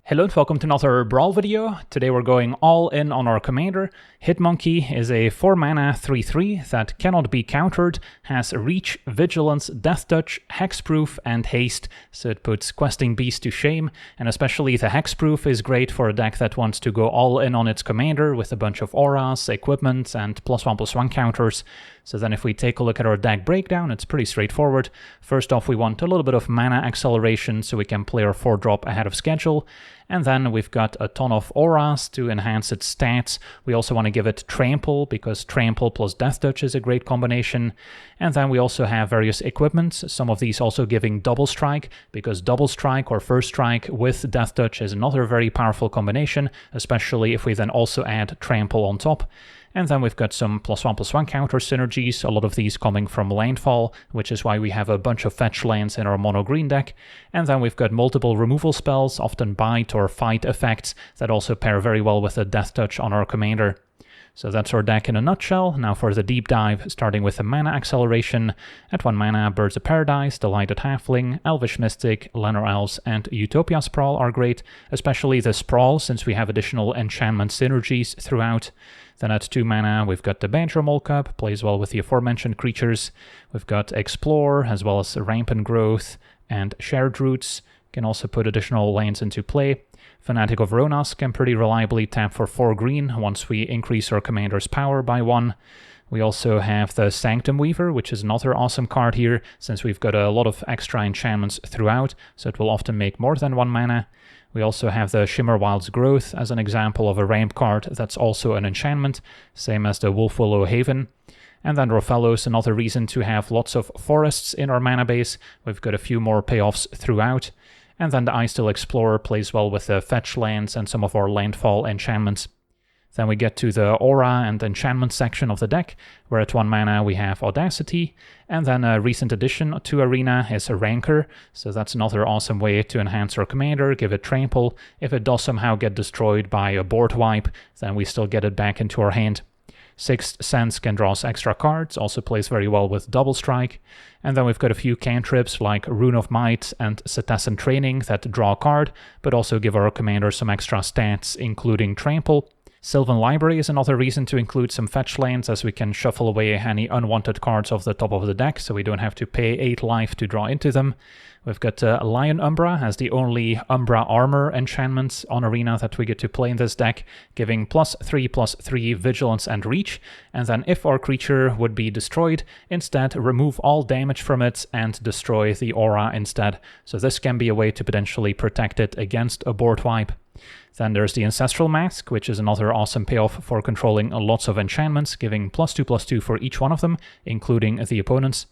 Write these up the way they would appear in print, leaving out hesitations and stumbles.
Hello and welcome to another Brawl video. Today we're going all in on our commander. Hitmonkey is a 4-mana 3/3 that cannot be countered, has Reach, Vigilance, Death Touch, Hexproof, and Haste, so it puts Questing Beast to shame, and especially the Hexproof is great for a deck that wants to go all in on its commander with a bunch of auras, equipment, and +1/+1 counters. So then if we take a look at our deck breakdown, it's pretty straightforward. First off, we want a little bit of mana acceleration so we can play our 4-drop ahead of schedule. And then we've got a ton of auras to enhance its stats. We also want to give it Trample, because Trample plus Death Touch is a great combination. And then we also have various equipments, some of these also giving Double Strike, because Double Strike or First Strike with Death Touch is another very powerful combination, especially if we then also add Trample on top. And then we've got some +1/+1 counter synergies, a lot of these coming from landfall, which is why we have a bunch of fetch lands in our mono-green deck. And then we've got multiple removal spells, often bite or fight effects, that also pair very well with a Death Touch on our commander. So that's our deck in a nutshell. Now for the deep dive, starting with the mana acceleration. At 1 mana, Birds of Paradise, Delighted Halfling, Elvish Mystic, Llanowar Elves, and Utopia Sprawl are great, especially the Sprawl since we have additional enchantment synergies throughout. Then at 2 mana, we've got the Banjo Molekup, plays well with the aforementioned creatures. We've got Explore, as well as Rampant Growth and Shared Roots. Can also put additional lands into play. Fanatic of Ronas can pretty reliably tap for 4 green once we increase our commander's power by 1. We also have the Sanctum Weaver, which is another awesome card here, since we've got a lot of extra enchantments throughout, so it will often make more than 1 mana. We also have the Shimmerwild's Growth as an example of a ramp card that's also an enchantment, same as the Wolfwillow Haven. And then Rofellos, another reason to have lots of forests in our mana base. We've got a few more payoffs throughout. And then the Icestill Explorer plays well with the fetch lands and some of our landfall enchantments. Then we get to the aura and enchantment section of the deck, where at 1 mana we have Audacity, and then a recent addition to Arena is a Rancor, so that's another awesome way to enhance our commander, give it Trample. If it does somehow get destroyed by a board wipe, then we still get it back into our hand. Sixth Sense can draw us extra cards, also plays very well with Double Strike. And then we've got a few cantrips like Rune of Might and Cetacean Training that draw a card, but also give our commander some extra stats, including Trample. Sylvan Library is another reason to include some fetch lands, as we can shuffle away any unwanted cards off the top of the deck, so we don't have to pay 8 life to draw into them. We've got Lion Umbra as the only Umbra armor enchantment on Arena that we get to play in this deck, giving +3/+3 Vigilance and Reach, and then if our creature would be destroyed, instead remove all damage from it and destroy the aura instead. So this can be a way to potentially protect it against a board wipe. Then there's the Ancestral Mask, which is another awesome payoff for controlling lots of enchantments, giving +2/+2 for each one of them, including the opponents.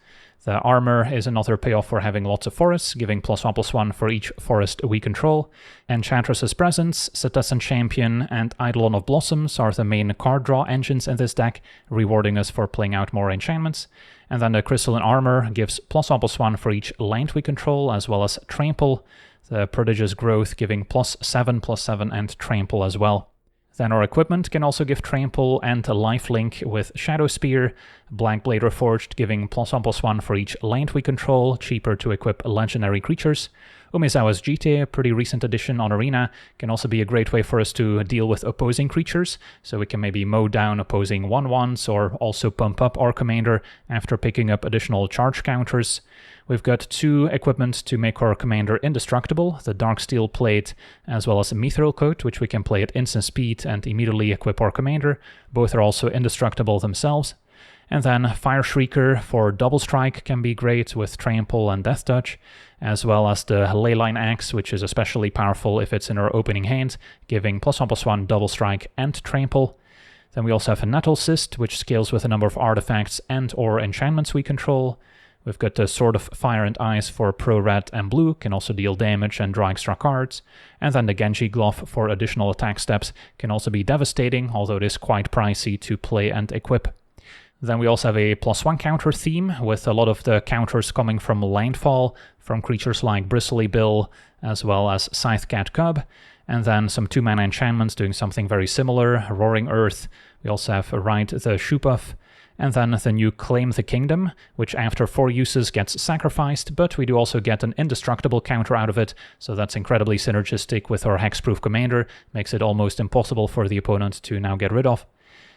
The Armor is another payoff for having lots of forests, giving +1/+1 for each forest we control. Enchantress's Presence, Cetacean Champion, and Eidolon of Blossoms are the main card draw engines in this deck, rewarding us for playing out more enchantments. And then the Crystalline Armor gives +1/+1 for each land we control, as well as Trample. The Prodigious Growth giving +7/+7 and Trample as well. Then our equipment can also give Trample and a lifelink with Shadow Spear. Black Blade Reforged giving +1/+1 for each land we control, cheaper to equip legendary creatures. Umezawa's Jite, a pretty recent addition on Arena, can also be a great way for us to deal with opposing creatures, so we can maybe mow down opposing 1/1s or also pump up our commander after picking up additional charge counters. We've got 2 equipment to make our commander indestructible, the Darksteel Plate as well as a Mithril Coat, which we can play at instant speed and immediately equip our commander. Both are also indestructible themselves. And then Fire Shrieker for Double Strike can be great with Trample and Death Touch, as well as the Leyline Axe, which is especially powerful if it's in our opening hand, giving +1/+1 Double Strike and Trample. Then we also have a Nettle Cyst, which scales with a number of artifacts and or enchantments we control. We've got the Sword of Fire and Ice for pro red and blue, can also deal damage and draw extra cards. And then the Genji Glove for additional attack steps can also be devastating, although it is quite pricey to play and equip. Then we also have a +1 counter theme, with a lot of the counters coming from landfall, from creatures like Bristly Bill, as well as Scythecat Cub. And then some 2-mana enchantments doing something very similar, Roaring Earth. We also have Ride the Shoepuff. And then the new Claim the Kingdom, which after 4 uses gets sacrificed, but we do also get an indestructible counter out of it, so that's incredibly synergistic with our Hexproof commander, makes it almost impossible for the opponent to now get rid of.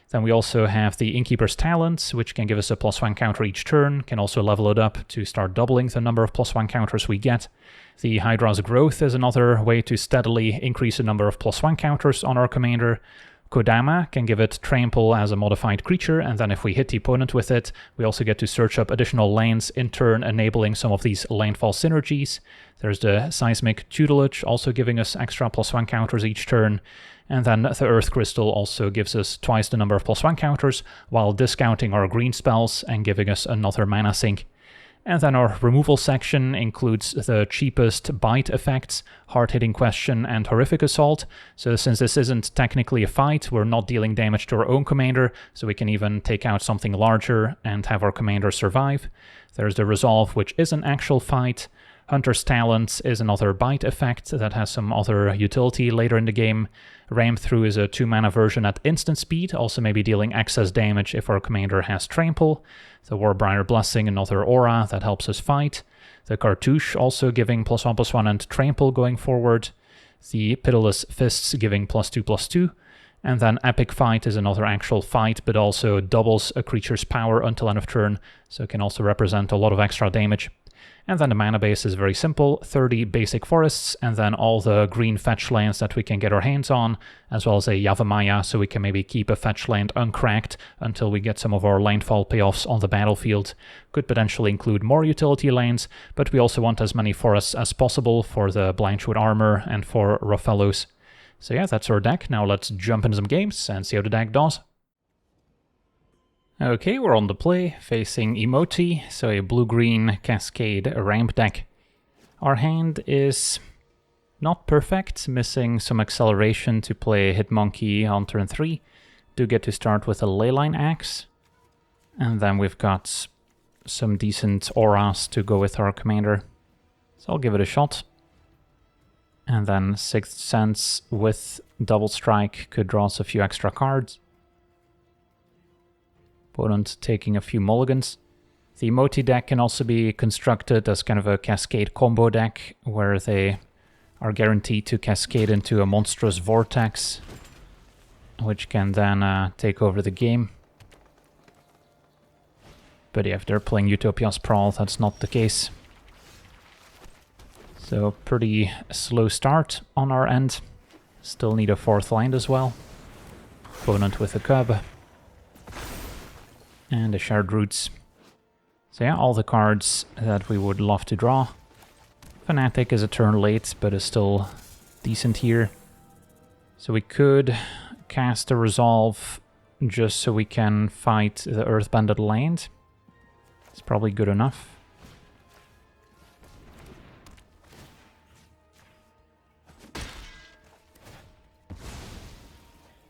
Then we also have the Innkeeper's Talent, which can give us a +1 counter each turn, can also level it up to start doubling the number of +1 counters we get. The Hydra's Growth is another way to steadily increase the number of +1 counters on our commander. Kodama can give it Trample as a modified creature, and then if we hit the opponent with it, we also get to search up additional lands, in turn enabling some of these landfall synergies. There's the Seismic Tutelage, also giving us extra +1 counters each turn. And then the Earth Crystal also gives us twice the number of +1 counters, while discounting our green spells and giving us another mana sink. And then our removal section includes the cheapest bite effects, Hard-Hitting Question and Horrific Assault. So since this isn't technically a fight, we're not dealing damage to our own commander, so we can even take out something larger and have our commander survive. There's the Resolve, which is an actual fight. Hunter's Talent is another bite effect that has some other utility later in the game. Ram Through is a 2-mana version at instant speed, also maybe dealing excess damage if our commander has Trample. The Warbringer Blessing, another aura that helps us fight. The Cartouche also giving +1/+1 and Trample going forward. The Pitiless Fists giving +2/+2. And then Epic Fight is another actual fight, but also doubles a creature's power until end of turn, so it can also represent a lot of extra damage. And then the mana base is very simple, 30 basic forests, and then all the green fetch lands that we can get our hands on, as well as a Yavimaya, so we can maybe keep a fetch land uncracked until we get some of our landfall payoffs on the battlefield. Could potentially include more utility lands, but we also want as many forests as possible for the Blanchwood Armor and for Rough-Fellows. So yeah, that's our deck. Now let's jump into some games and see how the deck does. Okay, we're on the play, facing Imoti, so a blue-green Cascade ramp deck. Our hand is not perfect, missing some acceleration to play Hitmonkey on turn 3. Do get to start with a Leyline Axe, and then we've got some decent auras to go with our commander. So I'll give it a shot. And then Sixth Sense with Double Strike could draw us a few extra cards. Opponent taking a few mulligans. The Imoti deck can also be constructed as kind of a Cascade combo deck, where they are guaranteed to cascade into a monstrous vortex, which can then take over the game. But yeah, if they're playing Utopia Sprawl, that's not the case. So pretty slow start on our end. Still need a 4th land as well. Opponent with a Cub. And a Shared Roots. So yeah, all the cards that we would love to draw. Fanatic is a turn late, but is still decent here. So we could cast a Resolve just so we can fight the Earthbended land. It's probably good enough.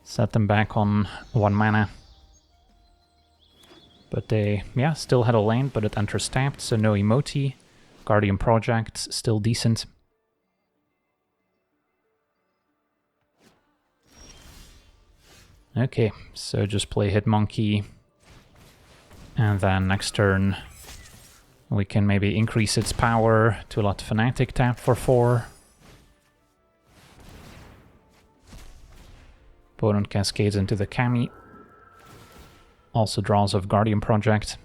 Set them back on 1 mana. But they, yeah, still had a land, but it enters tapped, so no Imoti. Guardian Project, still decent. Okay, so just play Hitmonkey. And then next turn we can maybe increase its power to let Fanatic tap for 4. Opponent cascades into the Kami. Also draws of Guardian Project.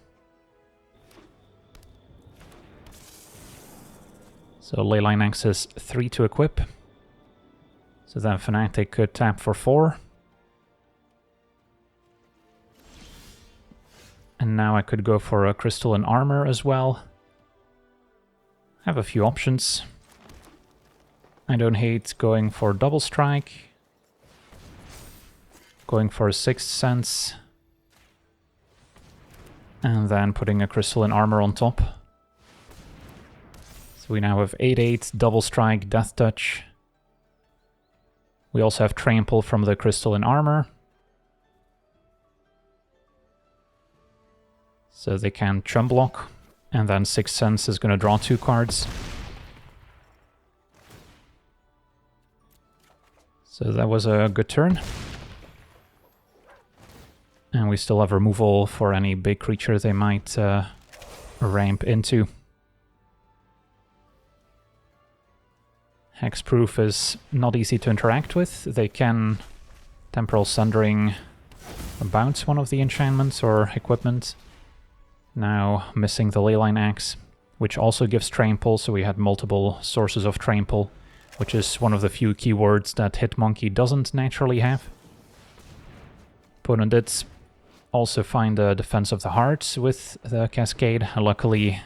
So Leyline Axe is 3 to equip. So then Fanatic could tap for 4. And now I could go for a Crystalline Armor as well. I have a few options. I don't hate going for Double Strike. Going for a Sixth Sense. And then putting a Crystalline Armor on top. So we now have 8/8, Double Strike, Death Touch. We also have Trample from the Crystalline Armor. So they can Chum Block. And then Sixth Sense is going to draw 2 cards. So that was a good turn. And we still have removal for any big creature they might ramp into. Hexproof is not easy to interact with. They can Temporal Sundering bounce one of the enchantments or equipment. Now missing the Leyline Axe, which also gives Trample, so we had multiple sources of Trample, which is one of the few keywords that Hitmonkey doesn't naturally have. Opponent did also find a Defense of the Heart with the Cascade. Luckily,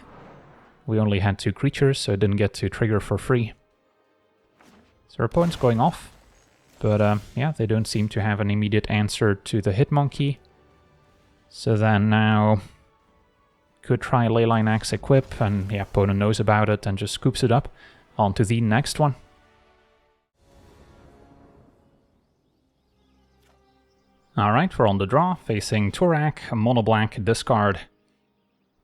we only had 2 creatures, so it didn't get to trigger for free. So our opponent's going off, but yeah, they don't seem to have an immediate answer to the Hitmonkey. So then now could try Leyline Axe equip, and yeah, opponent knows about it and just scoops it up. On to the next one. Alright, we're on the draw, facing Tourach, mono black, discard.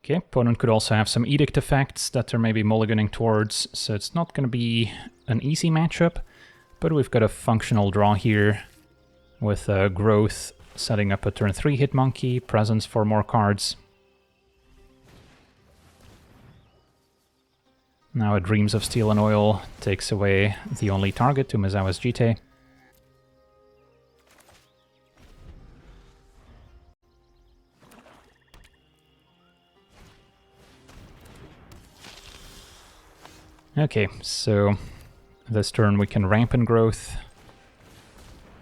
Okay, opponent could also have some edict effects that they're maybe mulliganing towards, so it's not going to be an easy matchup, but we've got a functional draw here with growth setting up a turn 3 Hitmonkey, presence for more cards. Now a Dreams of Steel and Oil takes away the only target to Mizawa's Jite. Okay, so this turn we can Rampant Growth.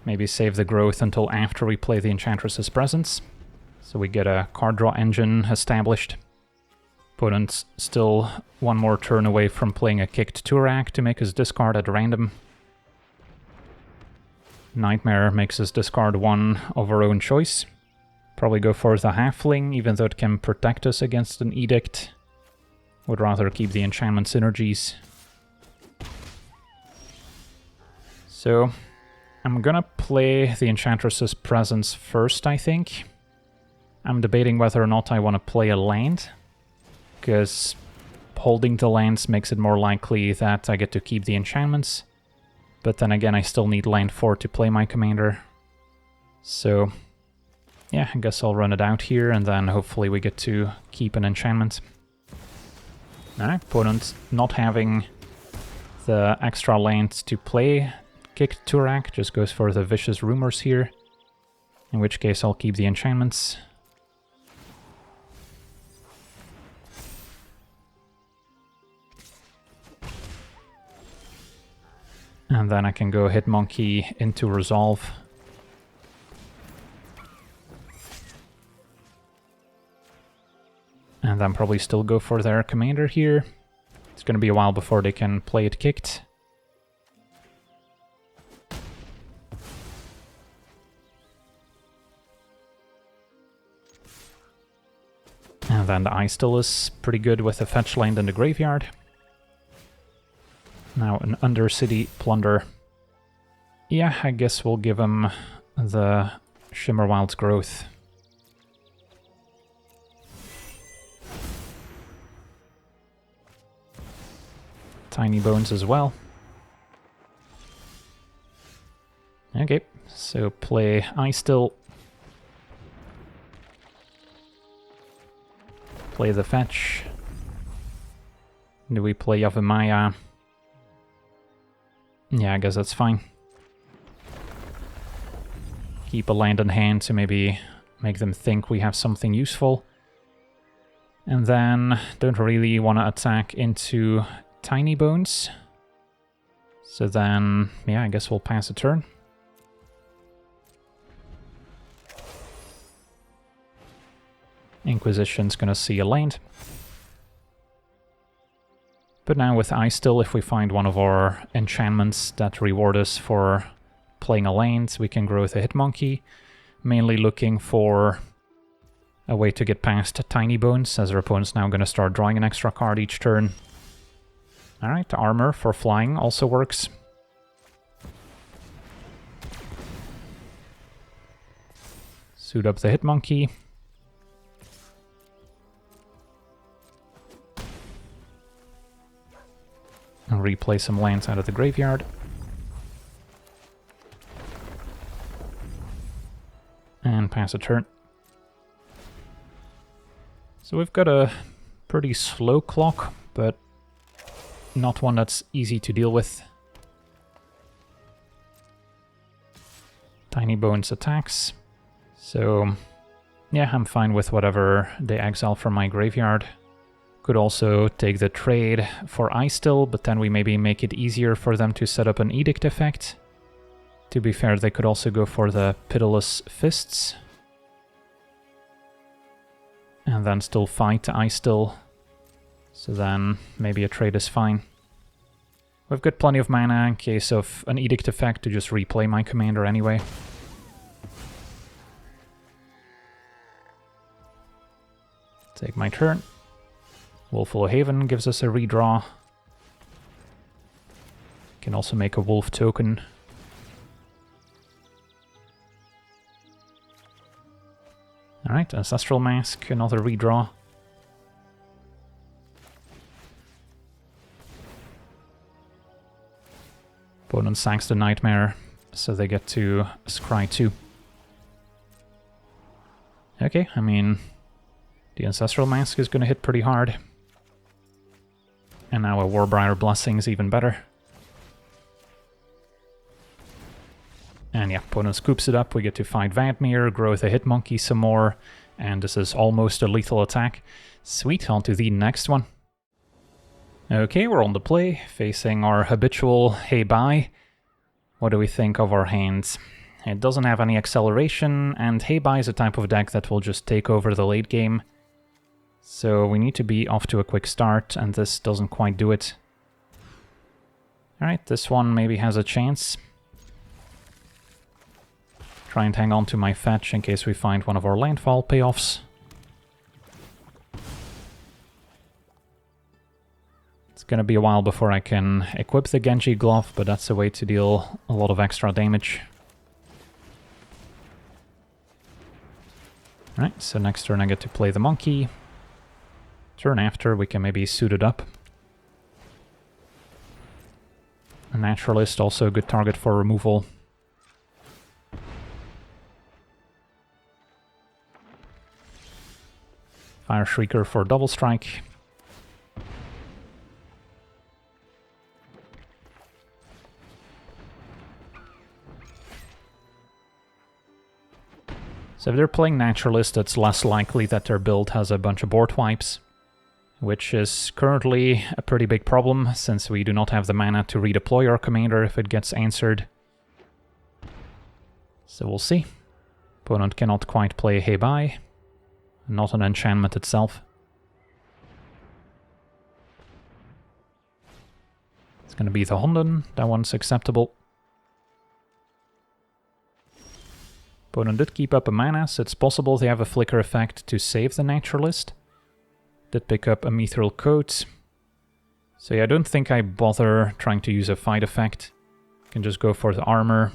Maybe save the growth until after we play the Enchantress's Presence. So we get a card draw engine established. Opponent's still one more turn away from playing a kicked Tourach to make us discard at random. Nightmare makes us discard one of our own choice. Probably go for the Halfling, even though it can protect us against an Edict. Would rather keep the enchantment synergies. So I'm gonna play the Enchantress's Presence first, I think. I'm debating whether or not I want to play a land, because holding the lands makes it more likely that I get to keep the enchantments. But then again, I still need land 4 to play my commander. So yeah, I guess I'll run it out here, and then hopefully we get to keep an enchantment. Alright, opponent not having the extra land to play kicked Tourach, just goes for the Vicious Rumors here. In which case I'll keep the enchantments. And then I can go Hitmonkey into Resolve. And then probably still go for their commander here. It's going to be a while before they can play it kicked. And then the Ice still is pretty good with a fetch land in the graveyard. Now an Undercity Plunder. Yeah, I guess we'll give him the Shimmerwild's Growth. Tiny Bones as well. Okay, so play Ice Still. Play the fetch. Do we play Yavimaya? Yeah, I guess that's fine. Keep a land in hand to maybe make them think we have something useful. And then don't really want to attack into Tiny Bones. So then, yeah, I guess we'll pass a turn. Inquisition's gonna see a land. But now with Ice Still, if we find one of our enchantments that reward us for playing a land, we can grow with a Hitmonkey. Mainly looking for a way to get past Tiny Bones, as our opponent's now gonna start drawing an extra card each turn. Alright, Armor for flying also works. Suit up the Hitmonkey. And replay some lands out of the graveyard. And pass a turn. So we've got a pretty slow clock, but not one that's easy to deal with. Tiny Bones attacks. So yeah, I'm fine with whatever they exile from my graveyard. Could also take the trade for Ice Still, but then we maybe make it easier for them to set up an Edict effect. To be fair, they could also go for the Pitiless Fists. And then still fight Ice Still. So then maybe a trade is fine. We've got plenty of mana in case of an Edict effect to just replay my commander anyway. Take my turn. Wolful Haven gives us a redraw. Can also make a wolf token. Alright, Ancestral Mask, another redraw. Opponent sacks the Nightmare, so they get to scry 2. Okay, I mean, the Ancestral Mask is going to hit pretty hard. And now a Warbriar Blessing is even better. And yeah, opponent scoops it up, we get to fight Vadmir, grow the Hitmonkey some more, and this is almost a lethal attack. Sweet, on to the next one. Okay, we're on the play, facing our habitual Hei Bai. What do we think of our hands? It doesn't have any acceleration, and Hei Bai is a type of deck that will just take over the late game. So we need to be off to a quick start, and this doesn't quite do it. Alright, this one maybe has a chance. Try and hang on to my fetch in case we find one of our landfall payoffs. It's gonna be a while before I can equip the Genji Glove, but that's a way to deal a lot of extra damage. Alright, so next turn I get to play the monkey. Turn after, we can maybe suit it up. A Naturalist, also a good target for removal. Fire Shrieker for double strike. So if they're playing Naturalist, it's less likely that their build has a bunch of board wipes, which is currently a pretty big problem, since we do not have the mana to redeploy our commander if it gets answered. So we'll see. Opponent cannot quite play Hei Bai. Not an enchantment itself. It's gonna be the Honden, that one's acceptable. Opponent did keep up a mana, so it's possible they have a flicker effect to save the Naturalist. Did pick up a Mithril Coat. So yeah, I don't think I bother trying to use a fight effect. Can just go for the armor.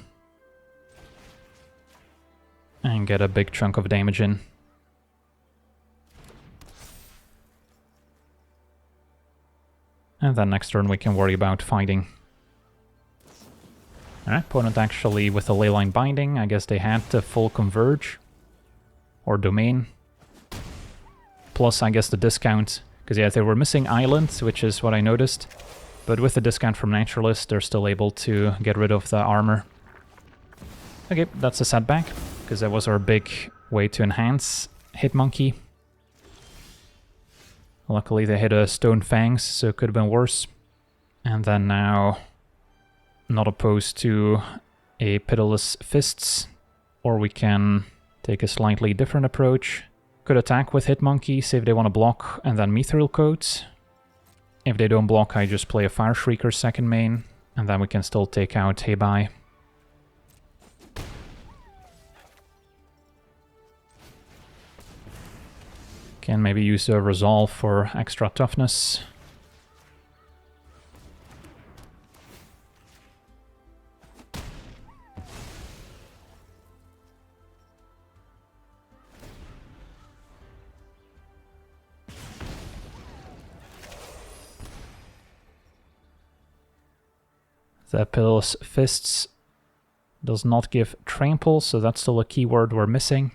And get a big chunk of damage in. And then next turn we can worry about fighting. Alright, opponent actually with a Leyline Binding, I guess they had the full Converge. Or Domain. Plus I guess the discount, because yeah, they were missing Islands, which is what I noticed. But with the discount from Naturalist, they're still able to get rid of the armor. Okay, that's a setback, because that was our big way to enhance Hitmonkey. Luckily they hit a Stone Fangs, so it could have been worse. And then now, not opposed to a Pitiless Fists, or we can take a slightly different approach. Could attack with Hitmonkey, see if they want to block, and then Mithril Coats. If they don't block, I just play a Fire Shrieker second main, and then we can still take out Hei Bai. Can maybe use a Resolve for extra toughness. The Pitiless Fists does not give Trample, so that's still a keyword we're missing.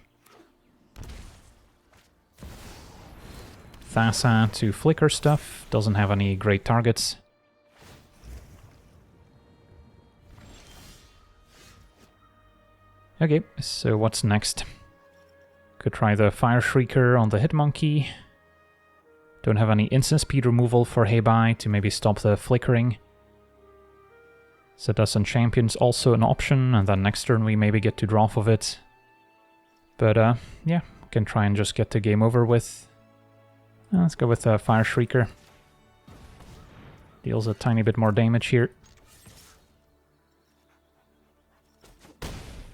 Thassa to flicker stuff, doesn't have any great targets. Okay, so what's next? Could try the Fire Shrieker on the Hitmonkey. Don't have any instant speed removal for Hei Bai to maybe stop the flickering. Citizen Champion's also an option, and then next turn we maybe get to draw off of it. But yeah, can try and just get the game over with. Let's go with the Fire Shrieker. Deals a tiny bit more damage here.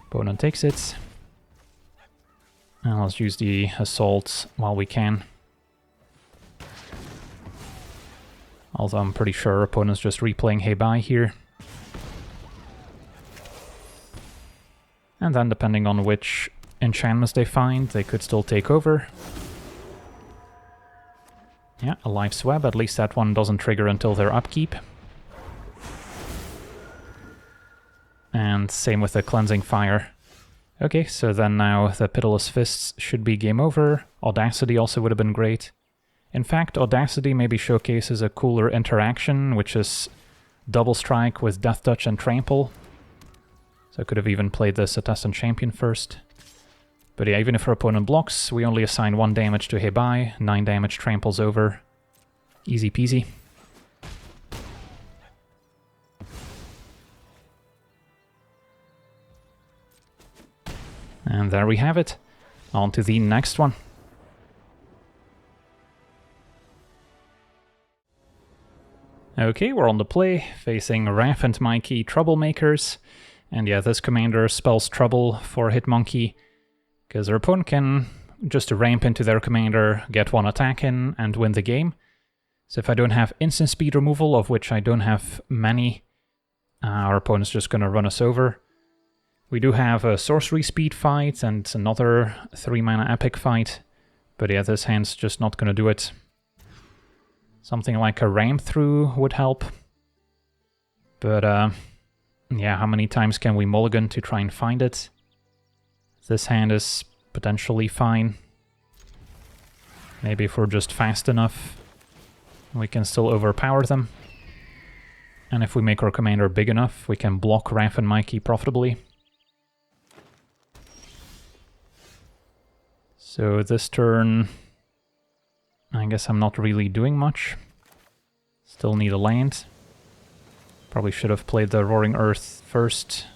Opponent takes it. And let's use the Assault while we can. Although I'm pretty sure opponent's just replaying Hei Bai here. And then depending on which enchantments they find, they could still take over. Yeah, a Life's Web, at least that one doesn't trigger until their upkeep. And same with the Cleansing Fire. Okay, so then now the Pitiless Fists should be game over. Audacity also would have been great. In fact, Audacity maybe showcases a cooler interaction, which is Double Strike with Death Touch and Trample. So I could have even played the Citizen Champion first. But yeah, even if our opponent blocks, we only assign 1 damage to Hei Bai, 9 damage tramples over. Easy peasy. And there we have it. On to the next one. Okay, we're on the play, facing Raph and Mikey, Troublemakers. And yeah, this commander spells Trouble for Hitmonkey, because their opponent can just ramp into their commander, get 1 attack in, and win the game. So if I don't have instant speed removal, of which I don't have many, our opponent's just going to run us over. We do have a sorcery speed fight and another 3-mana epic fight, but yeah, this hand's just not going to do it. Something like a ramp through would help. But yeah, how many times can we mulligan to try and find it? This hand is potentially fine. Maybe if we're just fast enough, we can still overpower them. And if we make our commander big enough, we can block Raph and Mikey profitably. So this turn, I guess I'm not really doing much. Still need a land. Probably should have played the Roaring Earth first.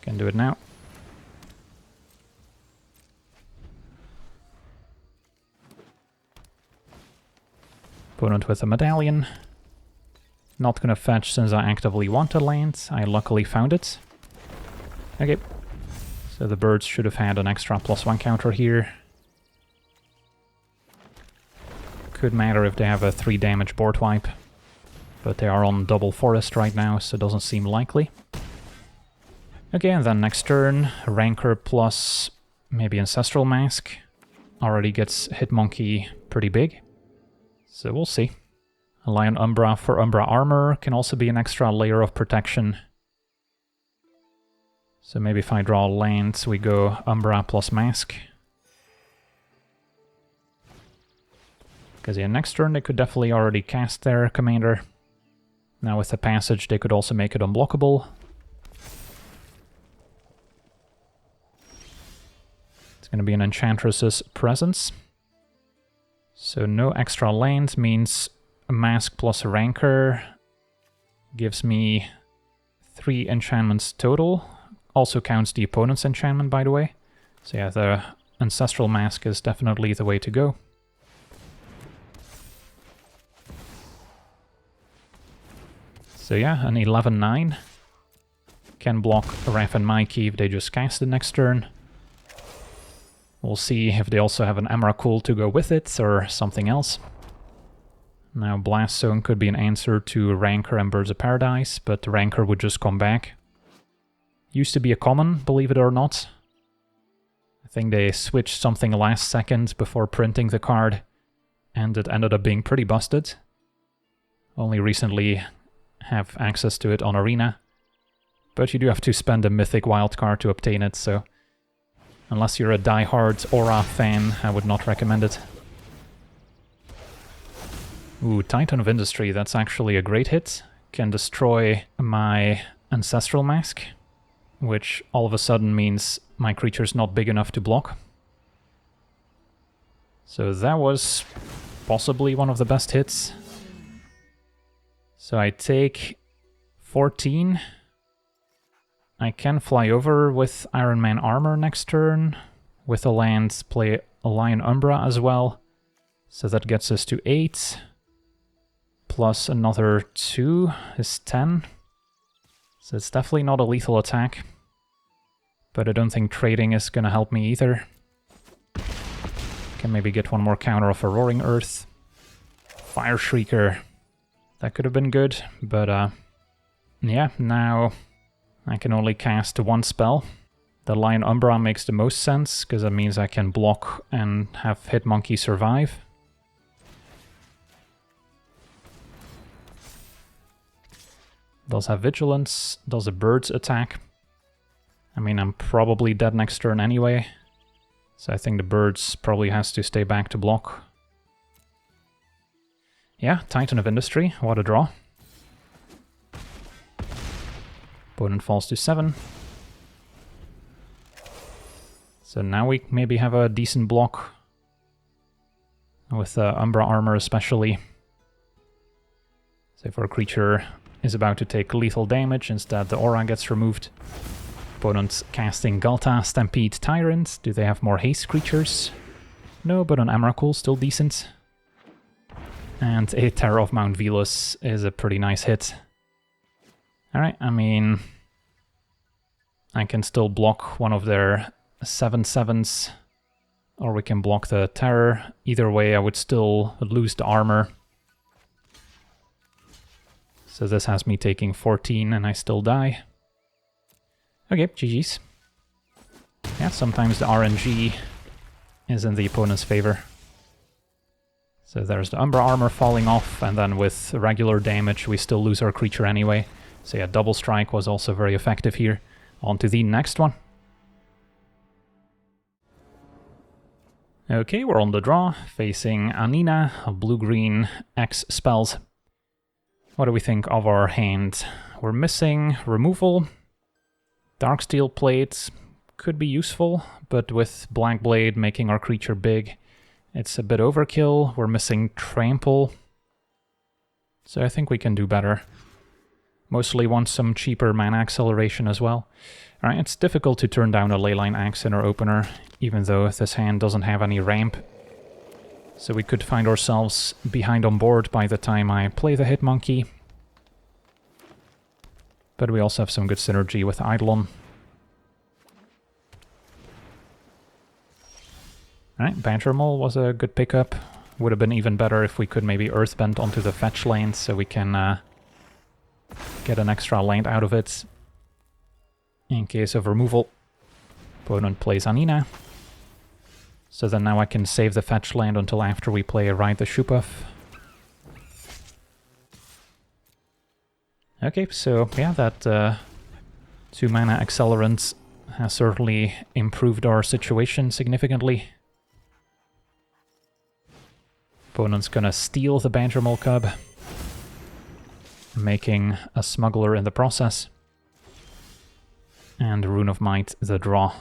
Can do it now. Opponent with a Medallion. Not gonna fetch since I actively want a land. I luckily found it. Okay. So the birds should have had an extra +1 counter here. Could matter if they have a 3 damage board wipe. But they are on double forest right now, so it doesn't seem likely. Okay, and then next turn, Rancor plus maybe Ancestral Mask. Already gets Hitmonkey pretty big. So we'll see. A Lion Umbra for Umbra Armor can also be an extra layer of protection. So maybe if I draw lands, we go Umbra plus Mask. Because yeah, next turn they could definitely already cast their commander. Now with the passage they could also make it unblockable. It's going to be an Enchantress's Presence. So no extra land means a Mask plus a Rancor gives me 3 enchantments total. Also counts the opponent's enchantment, by the way. So yeah, the Ancestral Mask is definitely the way to go. So yeah, an 11-9. Can block Raph and Mikey if they just cast it next turn. We'll see if they also have an Emrakul to go with it, or something else. Now Blast Zone could be an answer to Rancor and Birds of Paradise, but the Rancor would just come back. Used to be a common, believe it or not. I think they switched something last second before printing the card, and it ended up being pretty busted. Only recently have access to it on Arena. But you do have to spend a mythic wildcard to obtain it, so unless you're a die-hard Aura fan, I would not recommend it. Ooh, Titan of Industry, that's actually a great hit. Can destroy my Ancestral Mask, which all of a sudden means my creature's not big enough to block. So that was possibly one of the best hits. So I take 14. I can fly over with Iron Man armor next turn. With a land, play a Lion Umbra as well. So that gets us to 8. Plus another 2 is 10. So it's definitely not a lethal attack. But I don't think trading is gonna help me either. Can maybe get one more counter off a Roaring Earth. Fire Shrieker. That could have been good, but yeah, now I can only cast one spell. The Lion Umbra makes the most sense, because that means I can block and have Hitmonkey survive. Does have Vigilance, does a Bird's attack. I mean, I'm probably dead next turn anyway, so I think the Birds probably has to stay back to block. Yeah, Titan of Industry, what a draw. Opponent falls to 7. So now we maybe have a decent block. With Umbra armor especially. So if our creature is about to take lethal damage, instead the aura gets removed. Opponent's casting Galta, Stampede, Tyrant. Do they have more haste creatures? No, but an Emrakul still decent. And a Terror of Mount Velus is a pretty nice hit. Alright, I mean, I can still block one of their 7/7s, or we can block the Terror. Either way, I would still lose the armor. So this has me taking 14 and I still die. Okay, GG's. Yeah, sometimes the RNG is in the opponent's favor. So there's the Umbra armor falling off, and then with regular damage we still lose our creature anyway. So yeah, Double Strike was also very effective here. On to the next one. Okay, we're on the draw, facing Anina, blue-green X spells. What do we think of our hand? We're missing removal. Darksteel Plate could be useful, but with Black Blade making our creature big, it's a bit overkill. We're missing Trample, so I think we can do better. Mostly want some cheaper mana acceleration as well. Alright, it's difficult to turn down a Leyline Axe in our opener, even though this hand doesn't have any ramp. So we could find ourselves behind on board by the time I play the Hitmonkey. But we also have some good synergy with Eidolon. Alright, Badger Mole was a good pickup. Would have been even better if we could maybe Earthbend onto the fetch lane so we can get an extra land out of it. In case of removal, opponent plays Anina. So then now I can save the fetch land until after we play Ride the Shupuff. Okay, so yeah, that 2 mana accelerant has certainly improved our situation significantly. Opponent's gonna steal the Badger Mole Cub, making a Smuggler in the process. And Rune of Might the draw.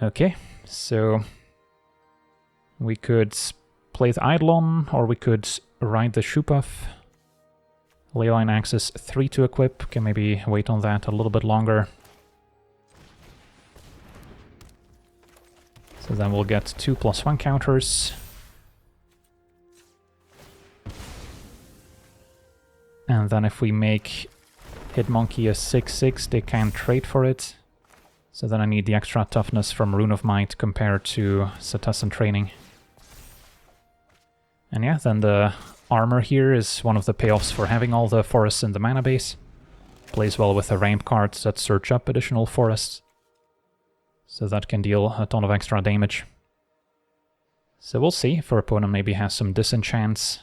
Okay, so we could play the Eidolon, or we could Ride the Shupuff. Leyline Axe is 3 to equip, can maybe wait on that a little bit longer. So then we'll get 2+1 counters. And then if we make Hitmonkey a 6/6, they can't trade for it. So then I need the extra toughness from Rune of Might compared to Setessan Training. And yeah, then the armor here is one of the payoffs for having all the forests in the mana base. Plays well with the ramp cards that search up additional forests. So that can deal a ton of extra damage. So we'll see if our opponent maybe has some disenchants.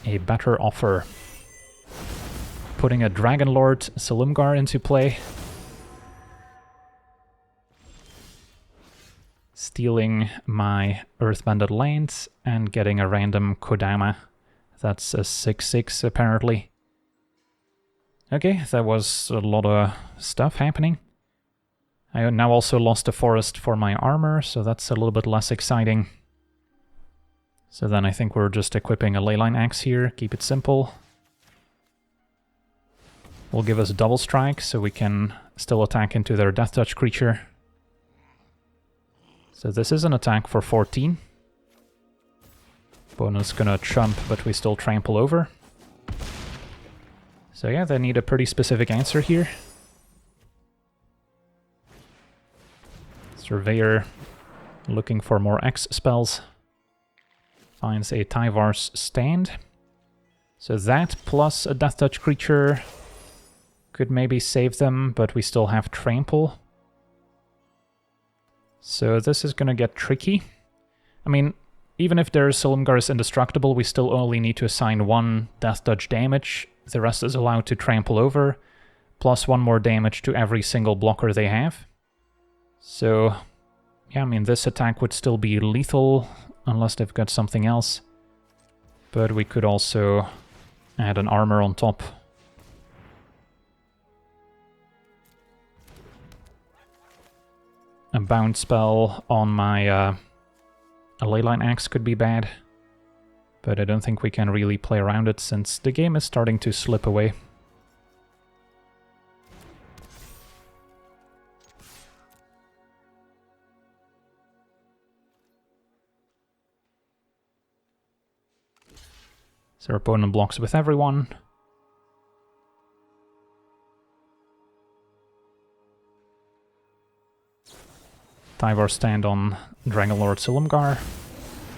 A better offer. Putting a Dragonlord Silumgar into play. stealing my Earthbended lands and getting a random Kodama. That's a 6/6 apparently. Okay, that was a lot of stuff happening. I now also lost a forest for my armor, so that's a little bit less exciting. So then I think we're just equipping a leyline axe here, keep it simple. Will give us double strike, so we can still attack into their Death Touch creature. So this is an attack for 14. Opponent's gonna chump, but we still trample over. So yeah, they need a pretty specific answer here. Surveyor looking for more X spells. Finds a Tyvar's Stand. So that plus a Death Touch creature could maybe save them, but we still have Trample. So this is gonna get tricky. I mean, even if their Silumgar is indestructible, we still only need to assign 1 Death Touch damage. The rest is allowed to trample over, plus 1 more damage to every single blocker they have. So, yeah, I mean, this attack would still be lethal, unless they've got something else. But we could also add an armor on top. A bound spell on my a leyline axe could be bad, but I don't think we can really play around it since the game is starting to slip away. So our opponent blocks with everyone. Tyvar Stand on Dragonlord Silumgar.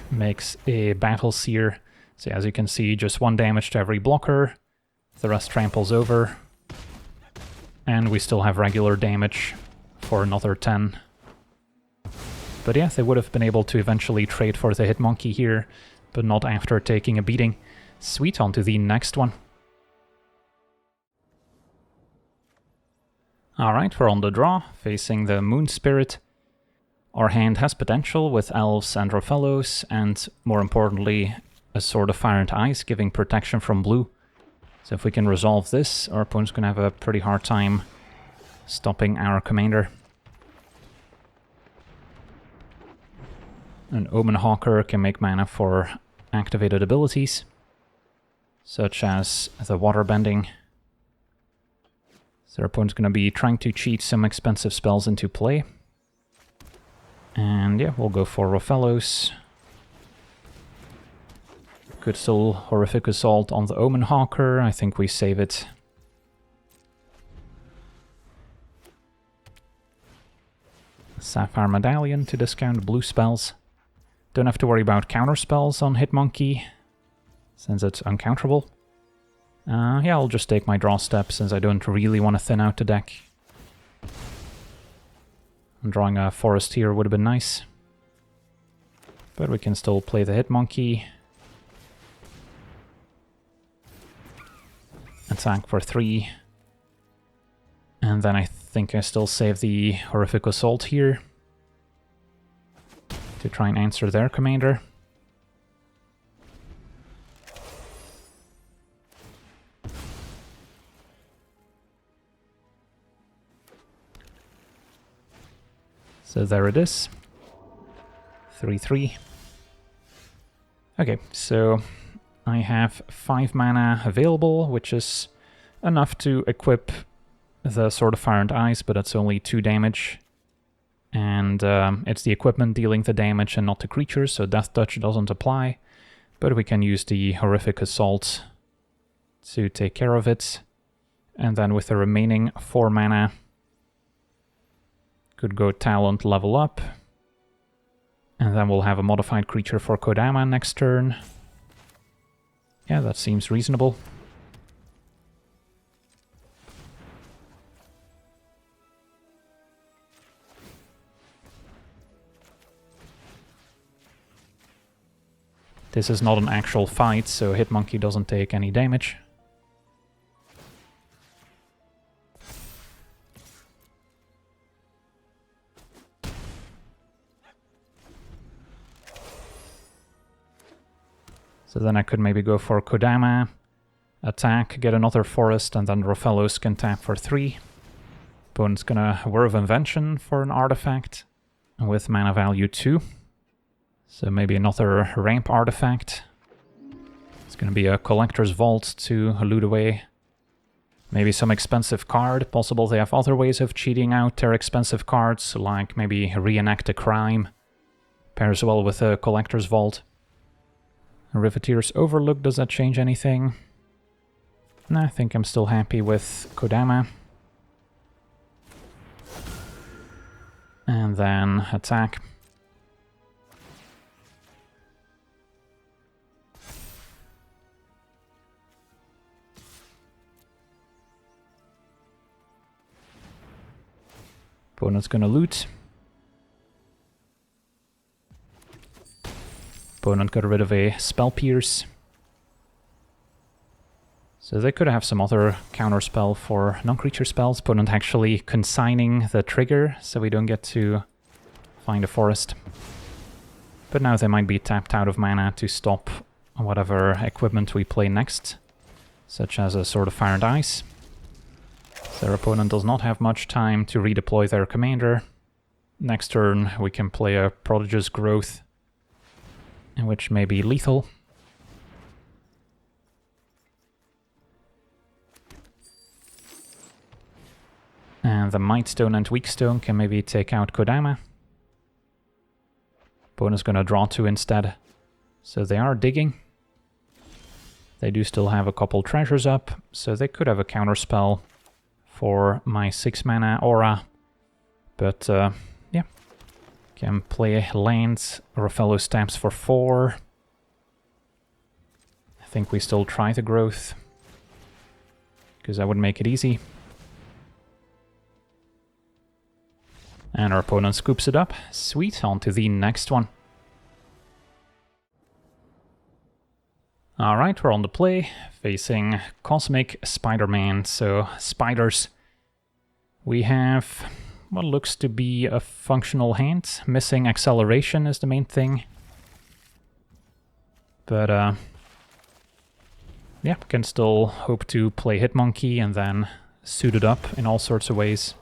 Makes a Battle Seer. So as you can see, just 1 damage to every blocker. The rest tramples over. And we still have regular damage for another 10. But yeah, they would have been able to eventually trade for the Hitmonkey here, but not after taking a beating. Sweet, on to the next one. Alright, we're on the draw, facing the Moon Spirit. Our hand has potential with Elves and Rofellos, and more importantly, a Sword of Fire and Ice giving protection from blue. So if we can resolve this, our opponent's gonna have a pretty hard time stopping our commander. An Omen Hawker can make mana for activated abilities, such as the Waterbending. So our opponent's gonna be trying to cheat some expensive spells into play. And yeah, we'll go for Rofellos. Could still Horrific Assault on the Omen Hawker. I think we save it. Sapphire Medallion to discount blue spells. Don't have to worry about counter spells on Hitmonkey, since it's uncounterable. Yeah, I'll just take my draw step, since I don't really want to thin out the deck. Drawing a forest here would have been nice. But we can still play the Hitmonkey. Attack for 3. And then I think I still save the Horrific Assault here to try and answer their commander. So there it is. 3/3. Okay, so I have 5 mana available, which is enough to equip the Sword of Fire and Ice, but it's only 2 damage. And it's the equipment dealing the damage and not the creatures, so Death Touch doesn't apply. But we can use the Horrific Assault to take care of it. And then with the remaining 4 mana, could go Talent level up. And then we'll have a modified creature for Kodama next turn. Yeah, that seems reasonable. This is not an actual fight, so Hitmonkey doesn't take any damage. So then I could maybe go for Kodama, attack, get another forest, and then Rofellos can tap for 3. Opponent's gonna Whir of Invention for an artifact with mana value 2. So maybe another ramp artifact. It's gonna be a Collector's Vault to loot away. Maybe some expensive card. Possible they have other ways of cheating out their expensive cards, like maybe Reenact a Crime. Pairs well with a Collector's Vault. Riveteer's Overlook, does that change anything? No, I think I'm still happy with Kodama. And then attack. Opponent's gonna loot. Opponent got rid of a Spell Pierce. So they could have some other counter spell for non-creature spells. Opponent actually consigning the trigger, so we don't get to find a forest. But now they might be tapped out of mana to stop whatever equipment we play next, such as a Sword of Fire and Ice. Their opponent does not have much time to redeploy their commander. Next turn we can play a Prodigious Growth, which may be lethal. And the Mightstone and Weakstone can maybe take out Kodama. Opponent's gonna draw 2 instead. So they are digging. They do still have a couple treasures up, so they could have a counterspell for my 6 mana aura. But yeah. Can play lands. Rofellos taps for 4. I think we still try the growth, because that would make it easy. And our opponent scoops it up. Sweet, on to the next one. Alright, we're on the play, facing Cosmic Spider-Man, so spiders. We have what looks to be a functional hand. Missing acceleration is the main thing. But yeah, can still hope to play Hitmonkey and then suit it up in all sorts of ways.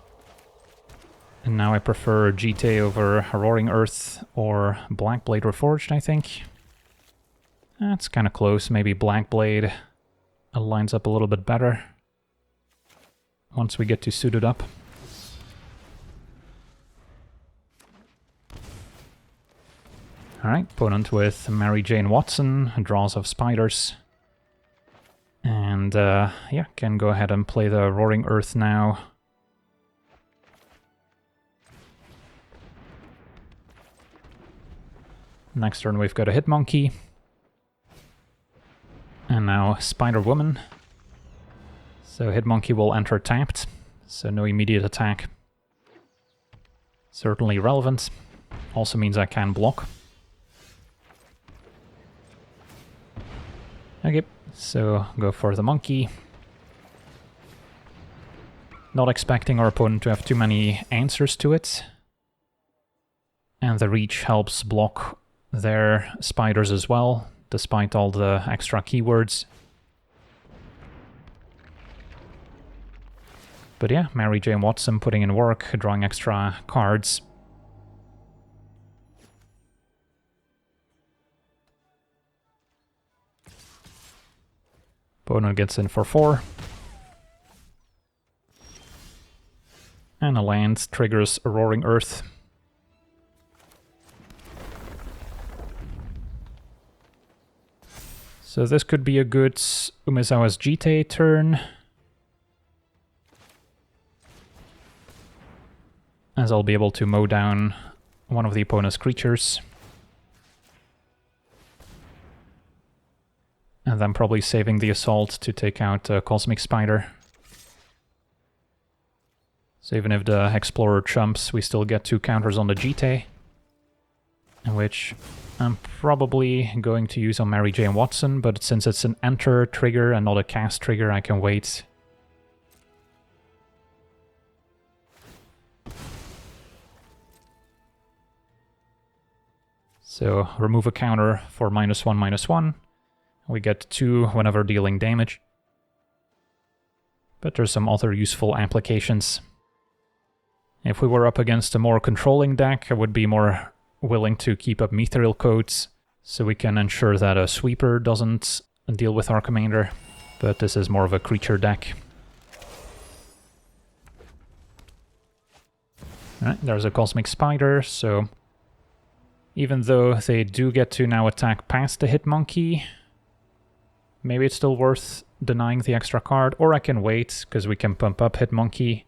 And now I prefer GT over Roaring Earth or Blackblade Reforged, I think. That's kind of close. Maybe Blackblade lines up a little bit better once we get to suit it up. Alright, opponent with Mary Jane Watson, draws of spiders. And yeah, can go ahead and play the Roaring Earth now. Next turn we've got a Hitmonkey. And now Spider-Woman. So Hitmonkey will enter tapped, so no immediate attack. Certainly relevant. Also means I can block. Okay, so go for the monkey. Not expecting our opponent to have too many answers to it. And the reach helps block their spiders as well, despite all the extra keywords. But yeah, Mary Jane Watson putting in work, drawing extra cards. Opponent gets in for 4. And a land triggers a Roaring Earth. So this could be a good Umezawa's Jite turn, as I'll be able to mow down one of the opponent's creatures. And then probably saving the assault to take out a Cosmic Spider. So even if the Explorer chumps, we still get 2 counters on the Jite, which I'm probably going to use on Mary Jane Watson, but since it's an enter trigger and not a cast trigger, I can wait. So remove a counter for -1/-1. We get 2 whenever dealing damage. But there's some other useful applications. If we were up against a more controlling deck, I would be more willing to keep up Mithril codes, so we can ensure that a sweeper doesn't deal with our commander. But this is more of a creature deck. Alright, there's a Cosmic Spider, so even though they do get to now attack past the Hit Monkey, maybe it's still worth denying the extra card, or I can wait, because we can pump up Hit Monkey,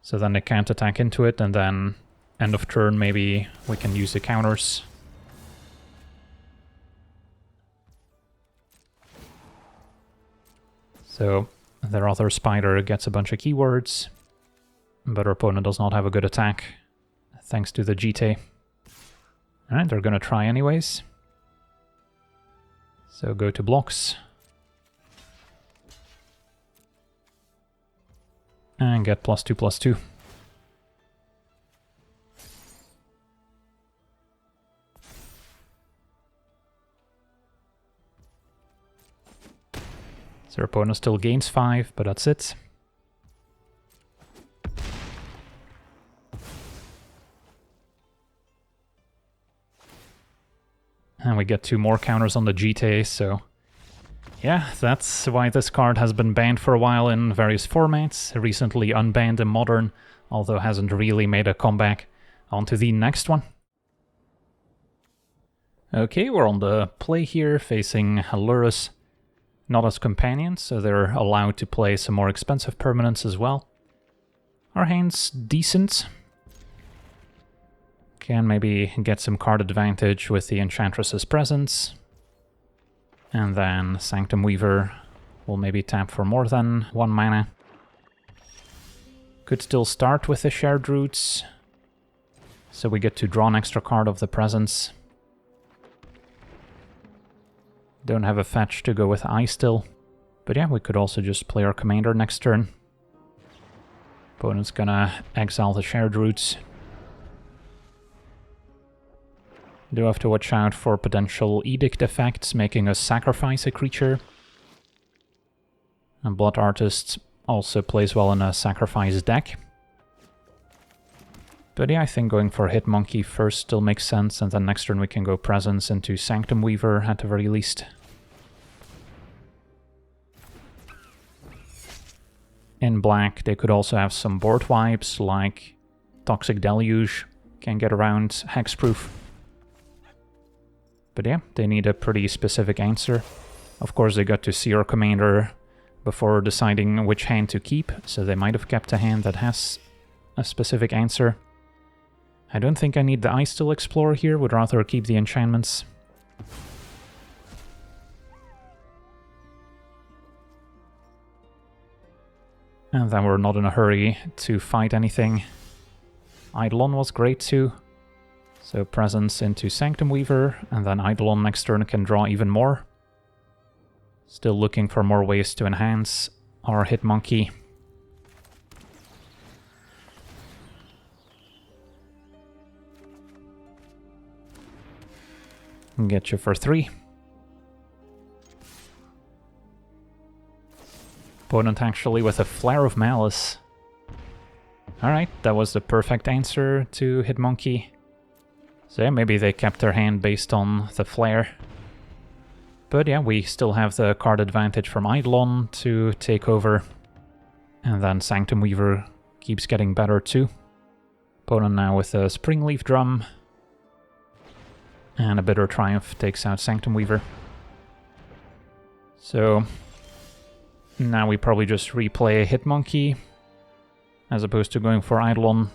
so then they can't attack into it, and then end of turn maybe we can use the counters. So their other spider gets a bunch of keywords, but our opponent does not have a good attack, thanks to the GT. Alright, they're gonna try anyways. So go to blocks. And get +2/+2. So our opponent still gains 5, but that's it. And we get 2 more counters on the GTA, so yeah, that's why this card has been banned for a while in various formats, recently unbanned in Modern, although hasn't really made a comeback. On to the next one. Okay, we're on the play here, facing Lurrus. Not as companions, so they're allowed to play some more expensive permanents as well. Our hand's decent. Can maybe get some card advantage with the Enchantress's Presence. And then Sanctum Weaver will maybe tap for more than 1 mana. Could still start with the Shared Roots, so we get to draw an extra card of the Presence. Don't have a fetch to go with Eye still, but yeah, we could also just play our commander next turn. Opponent's gonna exile the Shared Roots. Do have to watch out for potential edict effects, making us sacrifice a creature. And Blood Artist also plays well in a sacrifice deck. But yeah, I think going for Hit Monkey first still makes sense, and then next turn we can go Presence into Sanctum Weaver at the very least. In black, they could also have some board wipes, like Toxic Deluge, can get around Hexproof. But yeah, they need a pretty specific answer. Of course, they got to see our commander before deciding which hand to keep, so they might have kept a hand that has a specific answer. I don't think I need the Ice Still Explorer here, would rather keep the enchantments. And then we're not in a hurry to fight anything. Eidolon was great too. So Presence into Sanctum Weaver, and then Eidolon next turn can draw even more. Still looking for more ways to enhance our Hit Monkey. Get you for 3. Opponent actually with a Flare of Malice. Alright, that was the perfect answer to Hit Monkey. So yeah, maybe they kept their hand based on the Flare. But yeah, we still have the card advantage from Eidolon to take over. And then Sanctum Weaver keeps getting better too. Opponent now with a Springleaf Drum. And a Bitter Triumph takes out Sanctum Weaver. So now we probably just replay Hit Monkey, as opposed to going for Eidolon.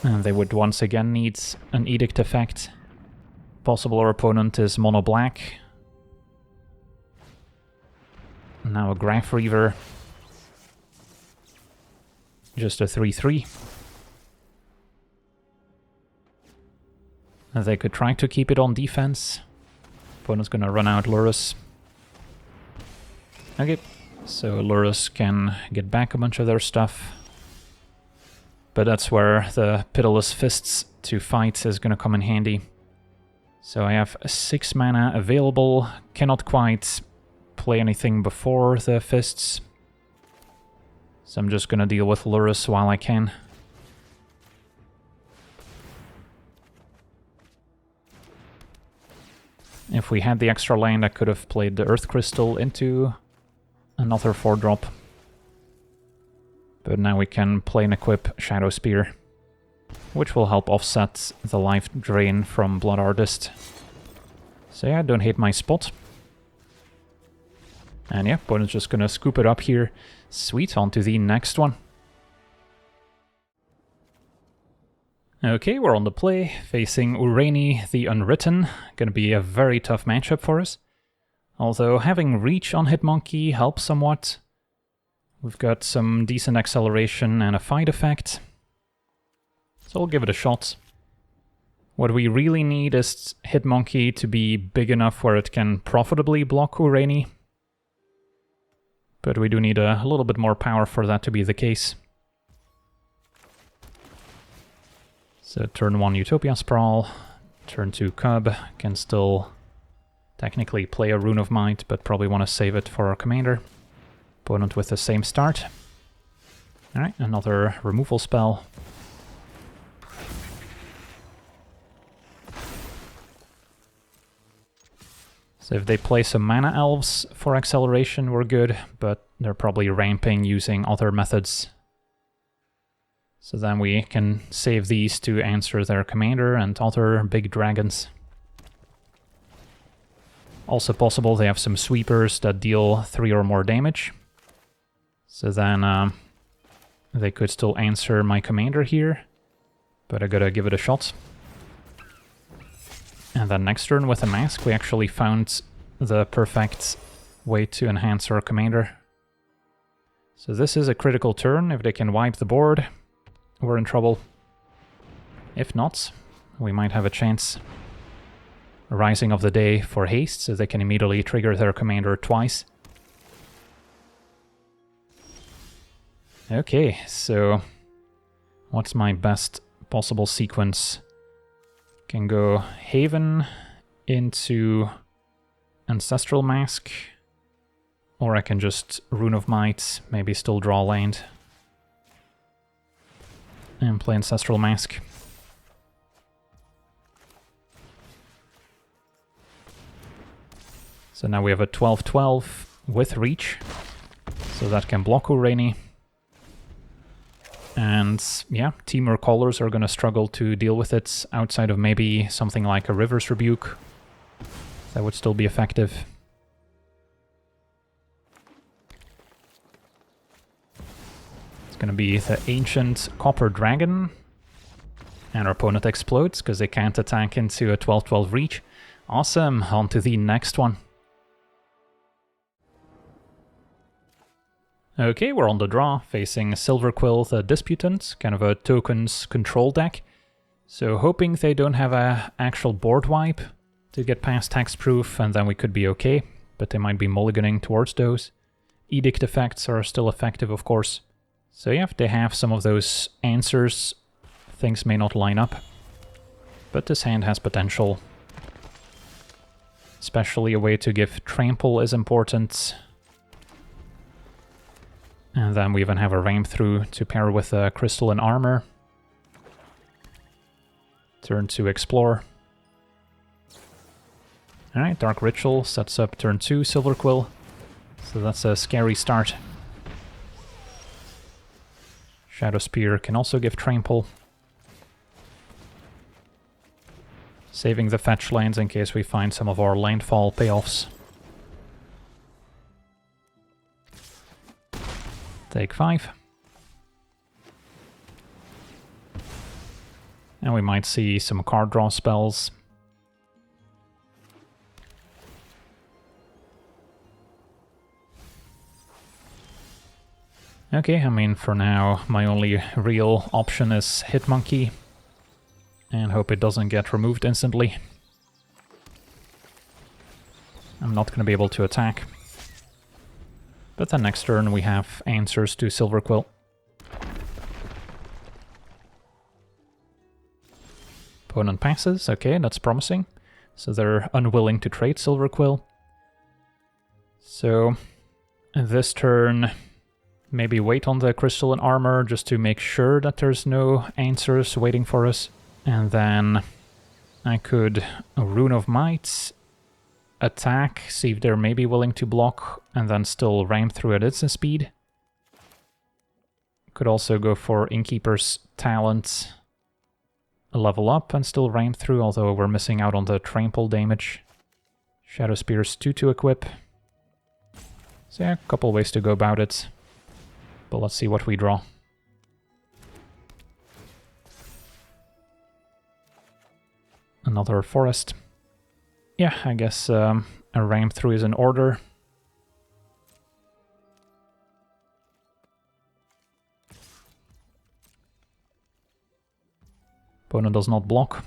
And they would once again need an Edict effect. Possible our opponent is mono black. Now a Graph Reaver. Just a 3/3. And they could try to keep it on defense. Opponent's gonna run out Lurrus. Okay, so Lurrus can get back a bunch of their stuff. But that's where the Pitiless Fists to fight is gonna come in handy. So I have 6 mana available, cannot quite play anything before the Fists. So I'm just gonna deal with Lurrus while I can. If we had the extra land, I could have played the Earth Crystal into another 4-drop. But now we can play and equip Shadow Spear, which will help offset the life drain from Blood Artist. So yeah, I don't hate my spot. And yeah, opponent's just gonna scoop it up here. Sweet, on to the next one. Okay, we're on the play, facing Ureni, the Unwritten. Gonna be a very tough matchup for us. Although having Reach on Hitmonkey helps somewhat. We've got some decent acceleration and a fight effect. So we'll give it a shot. What we really need is Hitmonkey to be big enough where it can profitably block Ureni. But we do need a little bit more power for that to be the case. So turn 1 Utopia Sprawl, turn 2 Cub, can still technically play a Rune of Might, but probably want to save it for our commander. Opponent with the same start. Alright, another removal spell. So if they play some Mana Elves for acceleration, we're good, but they're probably ramping using other methods. So then we can save these to answer their commander and other big dragons. Also possible they have some sweepers that deal 3 or more damage. So then they could still answer my commander here, but I gotta give it a shot. And then next turn with a mask, we actually found the perfect way to enhance our commander. So this is a critical turn. If they can wipe the board, we're in trouble. If not, we might have a chance. Rising of the Day for haste, so they can immediately trigger their commander twice. Okay, so what's my best possible sequence? Can go Haven into Ancestral Mask, or I can just Rune of Might, maybe still draw land. And play Ancestral Mask. So now we have a 12-12 with Reach, so that can block Ureni. And yeah, Temur Callers are gonna struggle to deal with it outside of maybe something like a River's Rebuke. That would still be effective. It's gonna be the Ancient Copper Dragon. And our opponent explodes because they can't attack into a 12-12 Reach. Awesome, on to the next one. Okay, we're on the draw, facing Silverquill, the Disputant, kind of a tokens control deck. So hoping they don't have a actual board wipe to get past Hexproof, and then we could be okay, but they might be mulliganing towards those. Edict effects are still effective, of course. So yeah, if they have some of those answers, things may not line up. But this hand has potential. Especially a way to give Trample is important. And then we even have a Ram Through to pair with a Crystal and Armor. Turn 2 Explore. Alright, Dark Ritual sets up turn 2 Silverquill. So that's a scary start. Shadow Spear can also give Trample. Saving the fetch lands in case we find some of our landfall payoffs. Take 5. And we might see some card draw spells. Okay, I mean, for now, my only real option is Hitmonkey. And hope it doesn't get removed instantly. I'm not going to be able to attack. But then next turn we have answers to Silverquill. Opponent passes, okay, that's promising. So they're unwilling to trade Silverquill. So this turn, maybe wait on the crystalline armor just to make sure that there's no answers waiting for us. And then I could Rune of Might, attack, see if they're maybe willing to block, and then still ram through at instant speed. Could also go for Innkeeper's Talent, level up and still ram through, although we're missing out on the trample damage. Shadow Spear's 2 to equip. So yeah, a couple ways to go about it. But let's see what we draw. Another forest. Yeah, I guess a ram through is in order. Opponent does not block.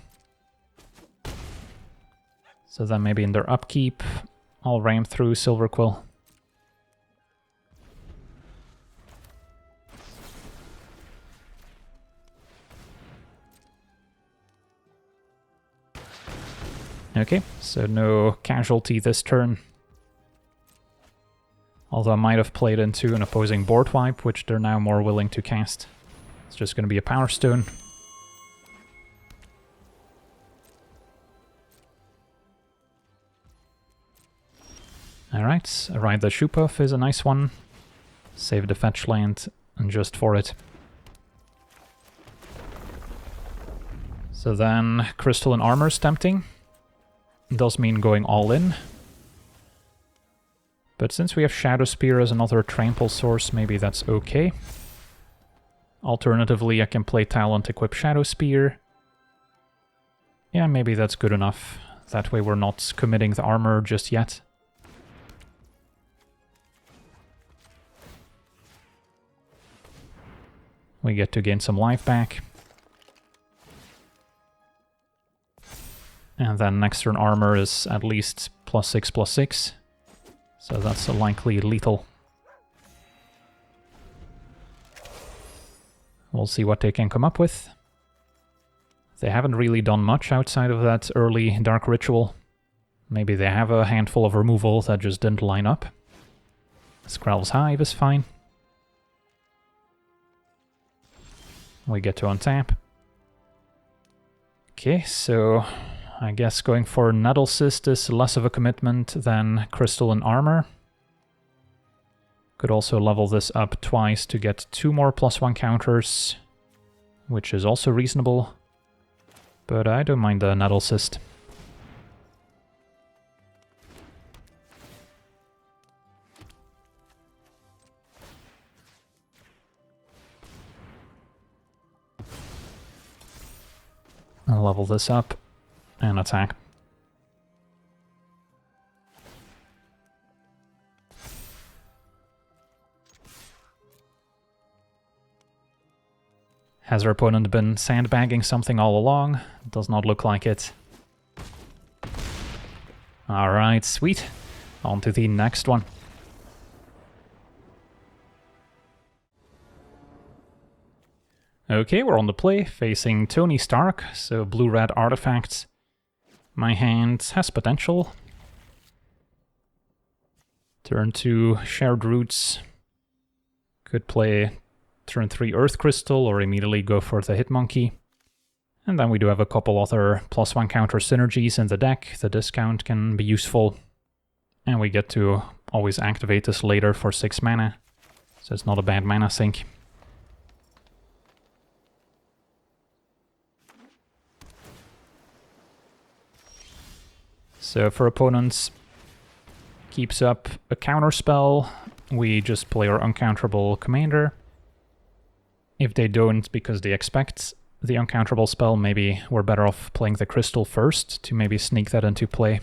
So then maybe in their upkeep, I'll ram through Silverquill. Okay, so no casualty this turn. Although I might have played into an opposing board wipe, which they're now more willing to cast. It's just going to be a Power Stone. Alright, Ride the Shoepuff is a nice one. Save the fetch land and just for it. So then Crystalline Armor is tempting. Does mean going all in. But since we have Shadow Spear as another trample source, maybe that's okay. Alternatively, I can play Talent, equip Shadow Spear. Yeah, maybe that's good enough. That way we're not committing the armor just yet. We get to gain some life back. And then next turn armor is at least +6/+6. So that's a likely lethal. We'll see what they can come up with. They haven't really done much outside of that early Dark Ritual. Maybe they have a handful of removal that just didn't line up. Skrell's Hive is fine. We get to untap. Okay, so I guess going for Nettle Cyst is less of a commitment than Crystalline Armor. Could also level this up twice to get 2 more +1 counters, which is also reasonable. But I don't mind the Nettle Cyst. I'll level this up and attack. Has our opponent been sandbagging something all along? Does not look like it. Alright, sweet. On to the next one. Okay, we're on the play, facing Tony Stark, so blue-red artifacts. My hand has potential. Turn 2, Shared Roots. Could play turn 3 Earth Crystal or immediately go for the Hitmonkey. And then we do have a couple other +1 counter synergies in the deck. The discount can be useful. And we get to always activate this later for 6 mana. So it's not a bad mana sink. So for opponents, keeps up a counter spell, we just play our uncounterable commander. If they don't because they expect the uncounterable spell, maybe we're better off playing the crystal first to maybe sneak that into play.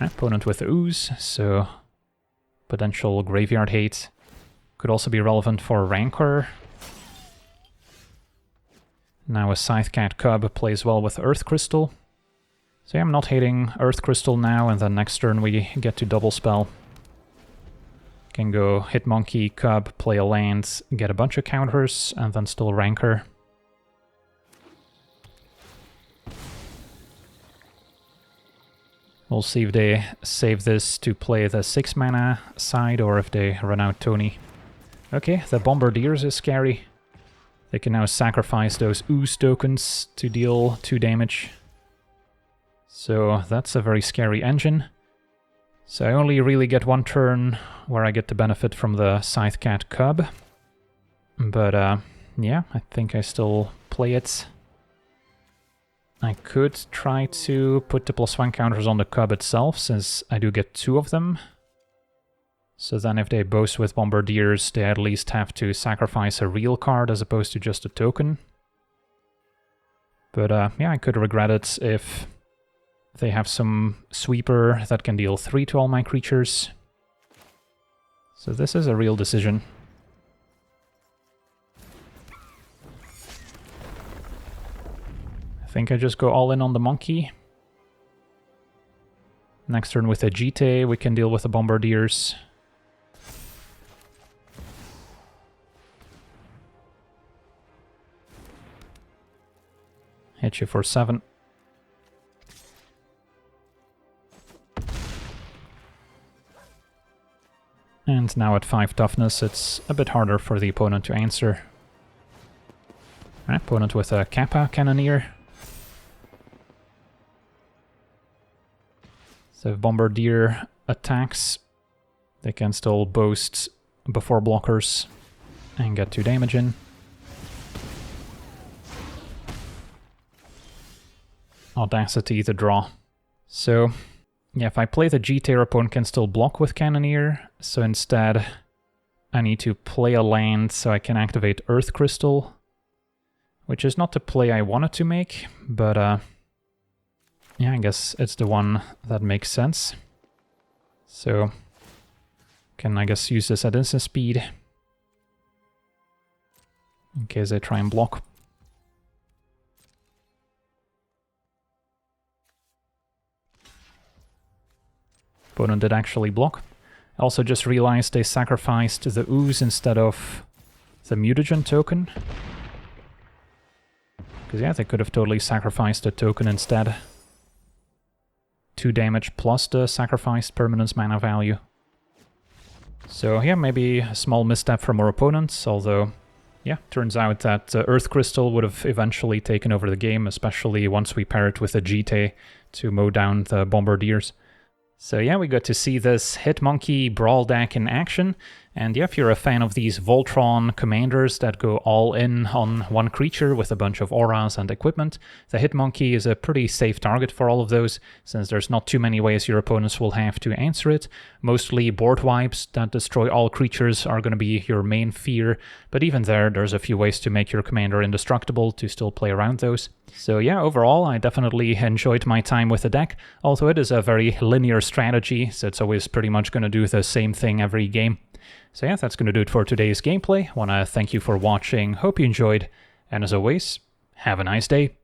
Opponent with Ooze, so potential graveyard hate. Could also be relevant for Rancor. Now a Scythecat Cub plays well with Earth Crystal. So yeah, I'm not hating Earth Crystal now, and then next turn we get to double spell. Can go Hitmonkey, Cub, play a land, get a bunch of counters, and then still Rancor. We'll see if they save this to play the 6 mana side or if they run out Tony. Okay, the Bombardiers is scary. They can now sacrifice those Ooze tokens to deal 2 damage. So that's a very scary engine. So I only really get 1 turn where I get to benefit from the Scythecat Cub. But yeah, I think I still play it. I could try to put the +1 counters on the Cub itself, since I do get 2 of them. So then if they boast with Bombardiers, they at least have to sacrifice a real card as opposed to just a token. But yeah, I could regret it if they have some sweeper that can deal 3 to all my creatures. So this is a real decision. I think I just go all in on the monkey. Next turn with a GT, we can deal with the Bombardiers. Hit you for 7. And now at 5 toughness, it's a bit harder for the opponent to answer. Opponent with a Kappa Cannoneer. So if Bombardier attacks, they can still boast before blockers and get 2 damage in. Audacity to draw. So yeah, if I play the GT, opponent can still block with Cannoneer, so instead I need to play a land so I can activate Earth Crystal, which is not the play I wanted to make, but yeah, I guess it's the one that makes sense. So can I guess use this at instant speed in case I try and block. Opponent did actually block. I also just realized they sacrificed the Ooze instead of the Mutagen token. Because yeah, they could have totally sacrificed the token instead. 2 damage plus the sacrificed permanent's mana value. So yeah, maybe a small misstep from our opponents, although yeah, turns out that Earth Crystal would have eventually taken over the game, especially once we pair it with a GT to mow down the Bombardiers. So yeah, we got to see this Hitmonkey Brawl deck in action, and yeah, if you're a fan of these Voltron commanders that go all in on one creature with a bunch of auras and equipment, the Hitmonkey is a pretty safe target for all of those, since there's not too many ways your opponents will have to answer it. Mostly board wipes that destroy all creatures are going to be your main fear, but even there's a few ways to make your commander indestructible to still play around those. So yeah, overall I definitely enjoyed my time with the deck, although it is a very linear strategy, so it's always pretty much going to do the same thing every game. So yeah, that's going to do it for today's gameplay. I want to thank you for watching, hope you enjoyed, and as always, have a nice day.